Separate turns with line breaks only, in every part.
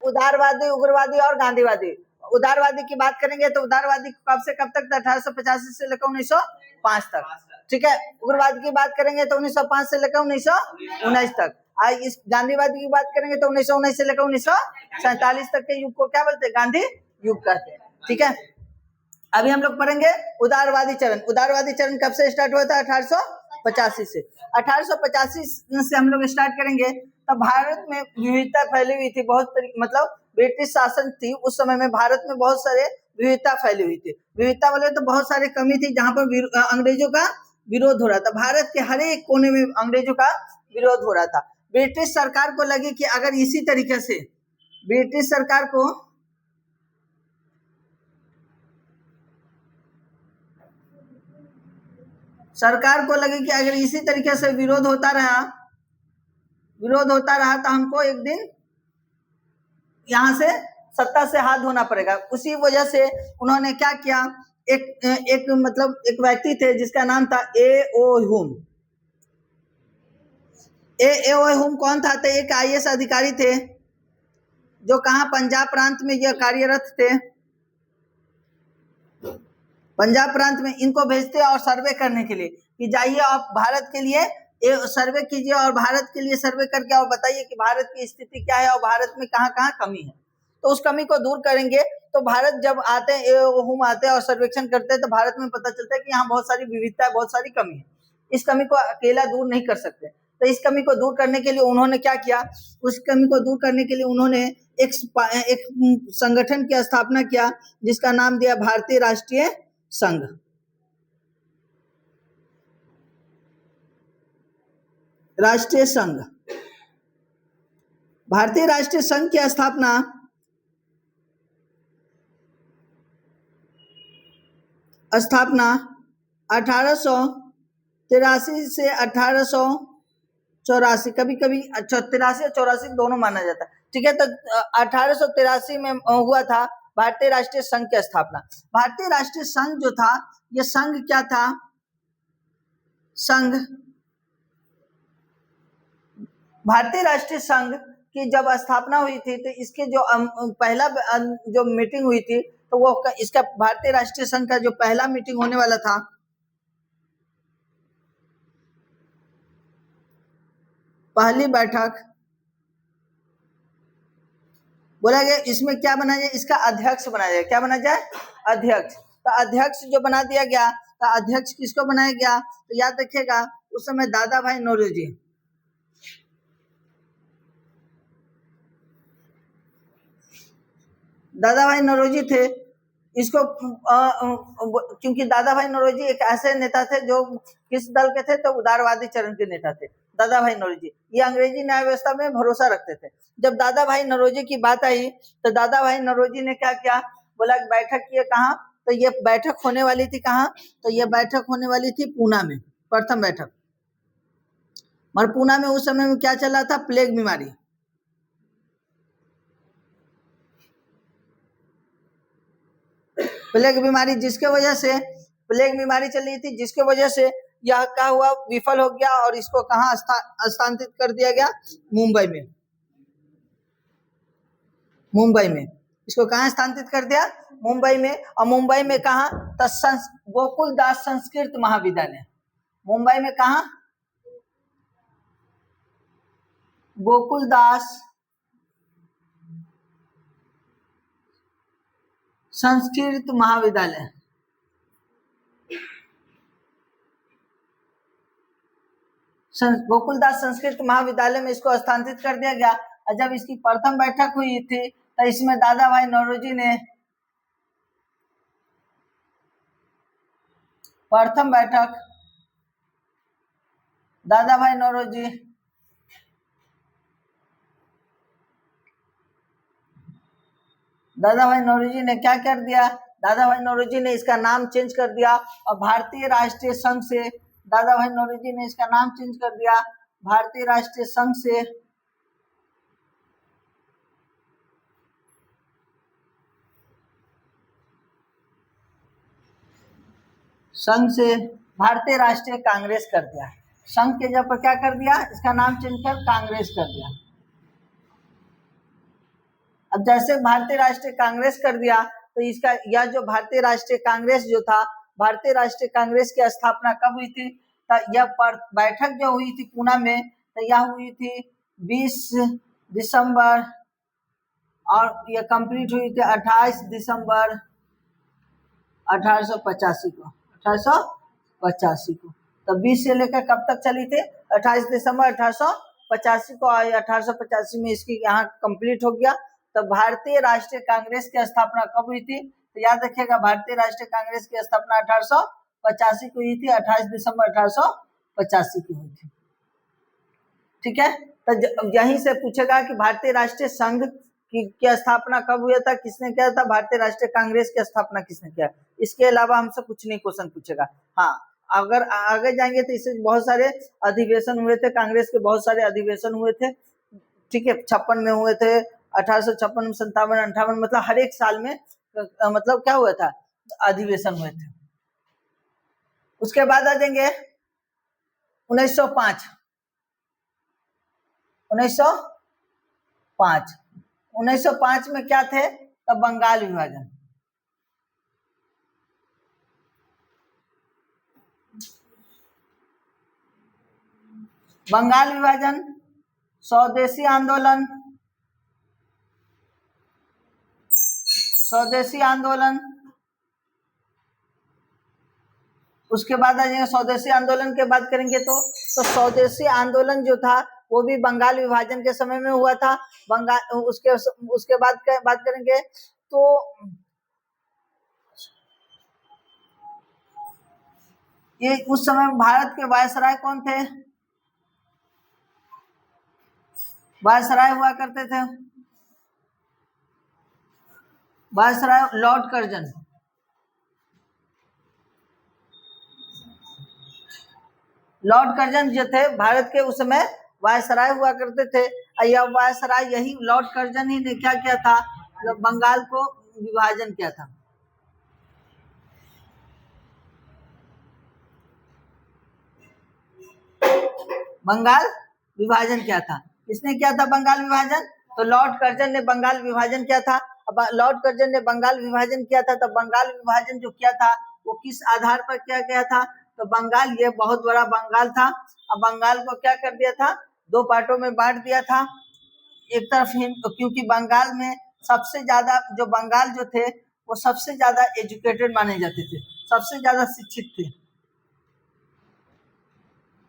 उदारवादी, उग्रवादी और गांधीवादी। उदारवादी की बात करेंगे तो उदारवादी कब से कब तक था? 1885 से लेकर 1905 तक, ठीक है। उग्रवाद की बात करेंगे तो 1905 से लेकर 1919 तक। इस गांधीवादी की बात करेंगे तो 1919 से लेकर 1947 तक के युग को क्या बोलते हैं? गांधी युग कहते हैं, ठीक है। अभी हम लोग पढ़ेंगे उदारवादी चरण। उदारवादी चरण कब से स्टार्ट हुआ था? 1885 से। 1885 से हम लोग स्टार्ट करेंगे। तब भारत में विविधता फैली हुई थी, बहुत मतलब ब्रिटिश शासन थी उस समय में, भारत में बहुत सारे विविधता फैली हुई थी। विविधता बोले तो बहुत सारे कमी थी जहां पर अंग्रेजों का विरोध हो रहा था। भारत के हर एक कोने में अंग्रेजों का विरोध हो रहा था। ब्रिटिश सरकार को लगे कि अगर इसी तरीके से ब्रिटिश सरकार को लगे कि अगर इसी तरीके से विरोध होता रहा तो हमको एक दिन यहां से सत्ता से हाथ धोना पड़ेगा। उसी वजह से उन्होंने क्या किया, एक व्यक्ति थे जिसका नाम था ए.ओ. ह्यूम। ए.ओ. ह्यूम कौन था? तो एक आईएएस अधिकारी थे जो कहां? पंजाब प्रांत में यह कार्यरत थे। पंजाब प्रांत में इनको भेजते और सर्वे करने के लिए कि जाइए आप भारत के लिए सर्वे कीजिए और भारत के लिए सर्वे करके और बताइए कि भारत की स्थिति क्या है और भारत में कहां-कहां कमी है, तो उस कमी को दूर करेंगे। तो भारत जब आते हैं, हम आते हैं और सर्वेक्षण करते हैं, तो भारत में पता चलता है कि यहाँ बहुत सारी विविधता है, बहुत सारी कमी है। इस कमी को अकेला दूर नहीं कर सकते। तो इस कमी को दूर करने के लिए उन्होंने क्या किया? उस कमी को दूर करने के लिए उन्होंने एक संगठन की स्थापना किया जिसका नाम दिया भारतीय राष्ट्रीय संघ। राष्ट्रीय संघ, भारतीय राष्ट्रीय संघ की स्थापना 1883 से 1884, कभी कभी 83 और 84 दोनों माना जाता है, ठीक है। तो 1883 में हुआ था भारतीय राष्ट्रीय संघ की स्थापना। भारतीय राष्ट्रीय संघ जो था, यह संघ क्या था? संघ, भारतीय राष्ट्रीय संघ की जब स्थापना हुई थी तो इसके जो पहला जो मीटिंग हुई थी, तो वो इसका भारतीय राष्ट्रीय संघ का जो पहला मीटिंग होने वाला था, पहली बैठक बोला गया, इसमें क्या बना जाए? इसका अध्यक्ष बनाया जाए। क्या बना जाए? अध्यक्ष। तो अध्यक्ष जो बना दिया गया, तो अध्यक्ष किसको बनाया गया? तो याद रखिएगा उस समय दादा भाई नौरोजी, दादा भाई नौरोजी थे। इसको क्योंकि दादा भाई नौरोजी एक ऐसे नेता थे जो किस दल के थे? तो उदारवादी चरण के नेता थे दादा भाई नौरोजी। ये अंग्रेजी न्याय व्यवस्था में भरोसा रखते थे। जब दादा भाई नौरोजी की बात आई तो दादा भाई नौरोजी ने क्या किया? बोला बैठक किए कहाँ? तो ये बैठक होने वाली थी कहाँ? तो ये बैठक होने वाली थी पूना में, प्रथम बैठक। और पूना में उस समय में क्या चला था? प्लेग बीमारी। प्लेग बीमारी जिसके वजह से प्लेग बीमारी चल रही थी, जिसके वजह से यह क्या हुआ? विफल हो गया और इसको कहाँ स्थानांतरित कर दिया गया? मुंबई में। मुंबई में इसको कहाँ स्थानांतरित कर दिया? मुंबई में। और मुंबई में कहाँ? गोकुलदास संस्कृत महाविद्यालय। मुंबई में कहाँ? गोकुलदास संस्कृत महाविद्यालय। गोकुलदास संस्कृत महाविद्यालय में इसको स्थानांतरित कर दिया गया। और जब इसकी प्रथम बैठक हुई थी तो इसमें दादा भाई नौरोजी ने प्रथम बैठक, दादा भाई नौरोजी ने क्या कर दिया? दादा भाई नौरोजी ने इसका नाम चेंज कर दिया और भारतीय राष्ट्रीय संघ से, दादा भाई नौरोजी ने इसका नाम चेंज कर दिया भारतीय राष्ट्रीय संघ से भारतीय राष्ट्रीय कांग्रेस कर दिया। संघ के जगह पर क्या कर दिया? इसका नाम चेंज कर कांग्रेस कर दिया। अब जैसे भारतीय राष्ट्रीय कांग्रेस कर दिया तो इसका यह जो भारतीय राष्ट्रीय कांग्रेस जो था, भारतीय राष्ट्रीय कांग्रेस की स्थापना कब हुई थी? यह बैठक जो हुई थी पूना में, तो यह हुई थी 20 दिसंबर और यह कंप्लीट हुई थी 28 दिसंबर 1885 को। 1885 को। तो 20 से लेकर कब तक चली थी? 28 दिसंबर 1885 को। 1885 में इसकी यहाँ कंप्लीट हो गया। तो भारतीय राष्ट्रीय कांग्रेस की स्थापना कब हुई थी? तो याद रखिएगा, भारतीय राष्ट्रीय कांग्रेस की स्थापना 1885 को हुई थी। 28 दिसंबर 1885 की हुई थी। ठीक है। तो यहीं से पूछेगा कि भारतीय राष्ट्रीय संघ की स्थापना कब हुआ था, किसने किया था? भारतीय राष्ट्रीय कांग्रेस की स्थापना किसने किया? इसके अलावा हमसे कुछ नहीं क्वेश्चन पूछेगा। हाँ, अगर आगे जाएंगे तो इससे बहुत सारे अधिवेशन हुए थे, कांग्रेस के बहुत सारे अधिवेशन हुए थे। ठीक है, 56 में हुए थे, 1856, 57, 58, मतलब हर एक साल में मतलब क्या हुआ था? अधिवेशन हुए थे। उसके बाद आ जाएंगे 1905। 1905 में क्या थे? तब बंगाल विभाजन। बंगाल विभाजन, स्वदेशी आंदोलन, स्वदेशी आंदोलन। उसके बाद आ जाएंगे स्वदेशी आंदोलन के बात करेंगे तो स्वदेशी आंदोलन जो था वो भी बंगाल विभाजन के समय में हुआ था। बंगाल उसके बाद बात करेंगे तो ये उस समय भारत के वायसराय कौन थे? वायसराय हुआ करते थे viceroy Lord Curzon. Lord Curzon जो थे भारत के उस समय वायसराय हुआ करते थे। यह वायसराय, यही लॉर्ड कर्जन ही ने क्या किया था? बंगाल को विभाजन किया था। बंगाल विभाजन किया था। किसने किया था बंगाल विभाजन? तो लॉर्ड कर्जन ने बंगाल विभाजन किया था। अब लॉर्ड कर्जन ने बंगाल विभाजन किया था, तो बंगाल विभाजन जो किया था वो किस आधार पर किया गया था? तो बंगाल, ये बहुत बड़ा बंगाल था। अब बंगाल को क्या कर दिया था? दो पार्टों में बांट दिया था। एक तरफ क्योंकि बंगाल में सबसे ज्यादा जो बंगाल जो थे वो सबसे ज्यादा एजुकेटेड माने जाते थे, सबसे ज्यादा शिक्षित थे,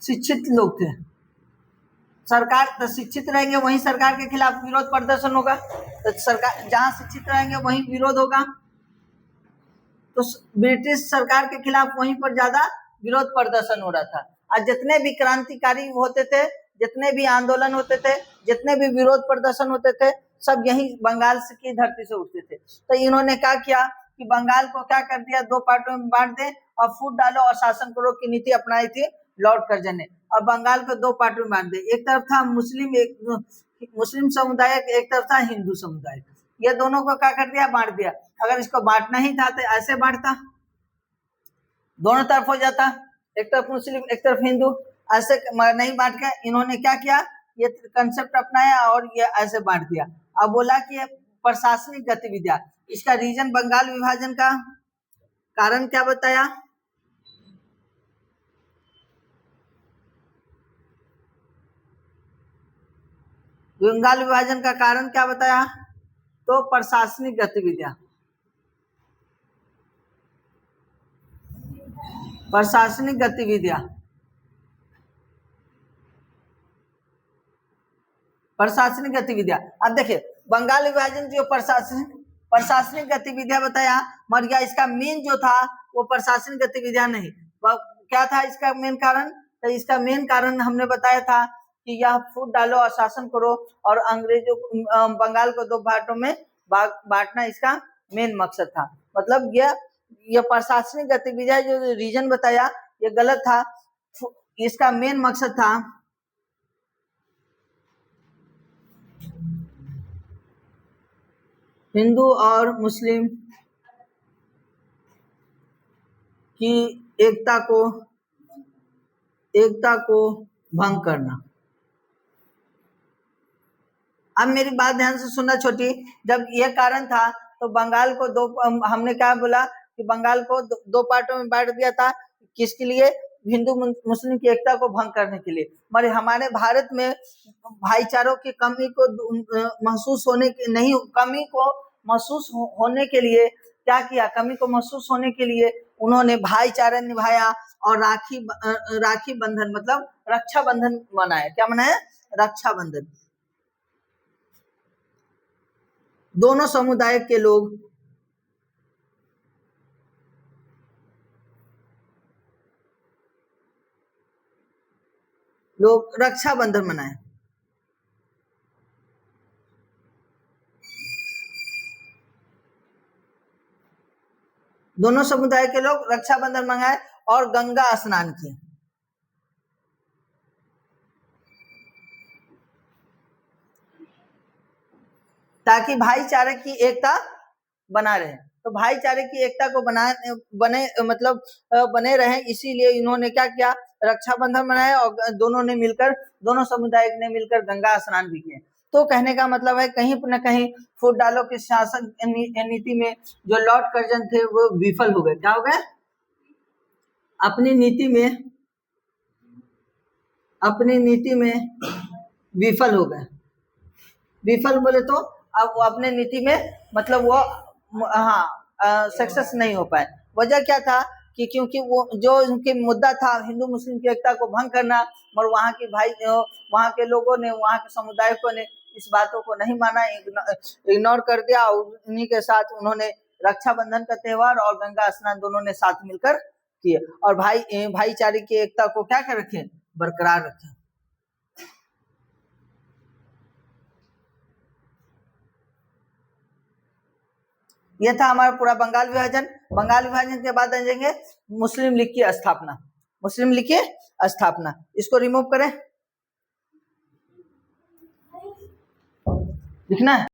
शिक्षित लोग थे। सरकार तो शिक्षित रहेंगे वहीं सरकार के खिलाफ विरोध प्रदर्शन होगा। तो सरकार जहां शिक्षित रहेंगे वहीं विरोध होगा। तो ब्रिटिश सरकार के खिलाफ वहीं पर ज्यादा विरोध प्रदर्शन हो रहा था। और जितने भी क्रांतिकारी होते थे, जितने भी आंदोलन होते थे, जितने भी विरोध प्रदर्शन होते थे, सब यही बंगाल की धरती से उठते थे। तो इन्होंने क्या किया कि बंगाल को क्या कर दिया? दो पार्टों में बांट दे और फूट डालो और शासन करो की नीति अपनाई थी लॉर्ड कर्जन ने। और बंगाल को दो पार्टों में बांट दे, एक तरफ था मुस्लिम समुदाय, एक तरफ था हिंदू समुदाय। ये दोनों को क्या कर दिया? बांट दिया। अगर इसको बांटना ही था तो ऐसे बांटता, दोनों तरफ हो जाता, एक तरफ मुस्लिम एक तरफ हिंदू। ऐसे नहीं बांट के इन्होंने क्या किया? ये कंसेप्ट अपनाया और ये ऐसे बांट दिया। अब बोला कि प्रशासनिक गतिविधियां, इसका रीजन बंगाल विभाजन का कारण क्या बताया? बंगाल विभाजन का कारण क्या बताया? तो प्रशासनिक गतिविधियां, प्रशासनिक गतिविधियां, प्रशासनिक गतिविधियां। अब देखिए बंगाल विभाजन जो प्रशासनिक गतिविधियां बताया, मर गया। इसका मेन जो था वो प्रशासनिक गतिविधियां नहीं, क्या था इसका मेन कारण? तो इसका मेन कारण हमने बताया था कि यह फूट डालो और शासन करो और अंग्रेजों बंगाल को दो भागों में बांटना इसका मेन मकसद था। मतलब यह प्रशासनिक गतिविधियां जो रीजन बताया ये गलत था। इसका मेन मकसद था हिंदू और मुस्लिम की एकता को भंग करना। अब मेरी बात ध्यान से सुनना छोटी, जब यह कारण था तो बंगाल को दो, हमने क्या बोला कि बंगाल को दो पार्टों में बांट दिया था, किसके लिए? हिंदू मुस्लिम की एकता को भंग करने के लिए। मगर हमारे भारत में भाईचारों की कमी को महसूस होने की नहीं, कमी को महसूस होने के लिए क्या किया? कमी को महसूस होने के लिए उन्होंने भाईचारा निभाया और राखी बंधन मतलब रक्षा बंधन मनाया। क्या मनाया? रक्षा बंधन। दोनों समुदाय के लोग रक्षा बंधन मनाए। दोनों समुदाय के लोग रक्षाबंधन मंगाए और गंगा स्नान किए। ताकि भाईचारे की एकता बना रहे। तो भाईचारे की एकता को बने रहे, इसीलिए इन्होंने क्या किया? रक्षाबंधन मनाया और दोनों समुदाय ने मिलकर गंगा स्नान भी किए। तो कहने का मतलब है कहीं न कहीं फौजालों के शासन नीति में जो लॉर्ड कर्जन थे वो विफल हो गए। क्या हो गए? अपनी नीति में विफल हो गए। विफल बोले तो अब वो अपने नीति में मतलब वो सक्सेस नहीं हो पाए। वजह क्या था कि क्योंकि वो जो उनके मुद्दा था हिंदू मुस्लिम की एकता को भंग करना, और वहाँ के लोगों ने, वहाँ के समुदायों ने इस बातों को नहीं माना, इग्नोर कर दिया। उन्हीं के साथ उन्होंने रक्षाबंधन का त्योहार और गंगा स्नान दोनों ने साथ मिलकर किए और भाईचारे की एकता को क्या कर रखे? बरकरार रखे। यह था हमारा पूरा बंगाल विभाजन। बंगाल विभाजन के बाद आ जाएंगे मुस्लिम लीग की स्थापना। मुस्लिम लीग की स्थापना, इसको रिमूव करें, लिखना है।